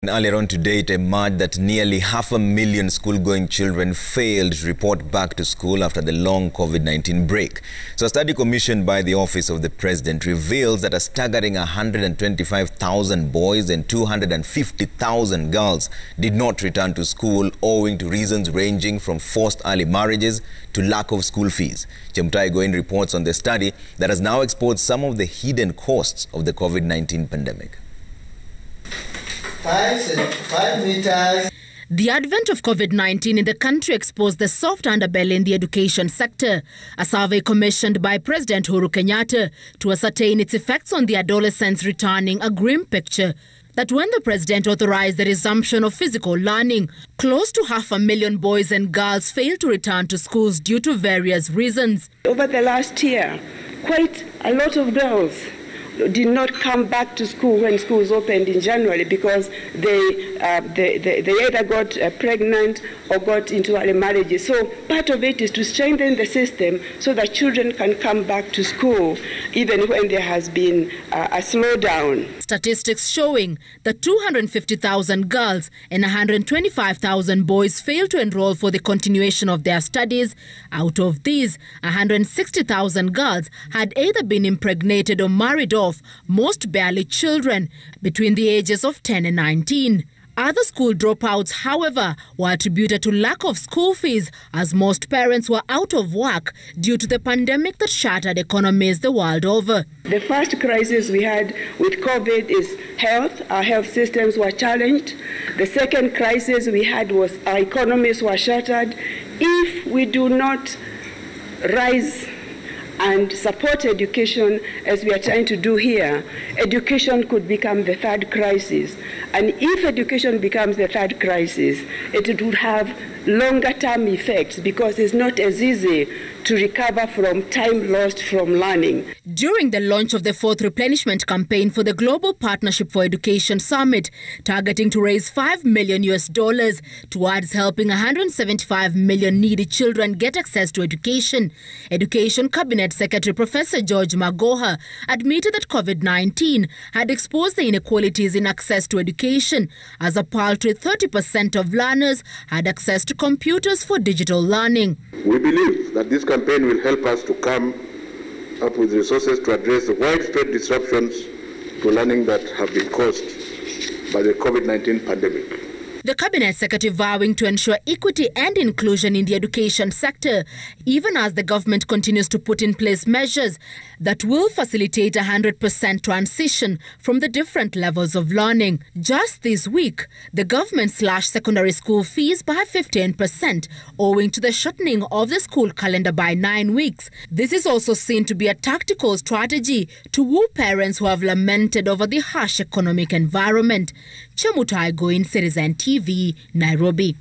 Earlier on today, it emerged that nearly 500,000 school-going children failed to report back to school after the long COVID-19 break. So a study commissioned by the Office of the President reveals that a staggering 125,000 boys and 250,000 girls did not return to school owing to reasons ranging from forced early marriages to lack of school fees. Chemutai Goin reports on the study that has now exposed some of the hidden costs of the COVID-19 pandemic. 5 meters. The advent of COVID-19 in the country exposed the soft underbelly in the education sector. A survey commissioned by President Uhuru Kenyatta to ascertain its effects on the adolescents returning a grim picture that when the president authorized the resumption of physical learning, close to 500,000 boys and girls failed to return to schools due to various reasons. Over the last year, quite a lot of girls did not come back to school when schools opened in January because they either got pregnant or got into early marriages. So part of it is to strengthen the system so that children can come back to school even when there has been a slowdown. Statistics showing that 250,000 girls and 125,000 boys failed to enroll for the continuation of their studies. Out of these, 160,000 girls had either been impregnated or married off, most barely children, between the ages of 10 and 19. Other school dropouts, however, were attributed to lack of school fees as most parents were out of work due to the pandemic that shattered economies the world over. The first crisis we had with COVID is health. Our health systems were challenged. The second crisis we had was our economies were shattered. If we do not rise and support education as we are trying to do here, education could become the third crisis. And if education becomes the third crisis, it would have longer term effects because it's not as easy to recover from time lost from learning. During the launch of the fourth replenishment campaign for the Global Partnership for Education Summit, targeting to raise $5 million towards helping 175 million needy children get access to education, Education Cabinet Secretary Professor George Magoha admitted that COVID-19 had exposed the inequalities in access to education, as a paltry 30% of learners had access to computers for digital learning. We believe that this campaign will help us to come up with resources to address the widespread disruptions to learning that have been caused by the COVID-19 pandemic. The Cabinet Secretary vowing to ensure equity and inclusion in the education sector, even as the government continues to put in place measures that will facilitate 100% transition from the different levels of learning. Just this week, the government slashed secondary school fees by 15%, owing to the shortening of the school calendar by 9 weeks. This is also seen to be a tactical strategy to woo parents who have lamented over the harsh economic environment. Chemutai Goin, Citizen TV, Nairobi.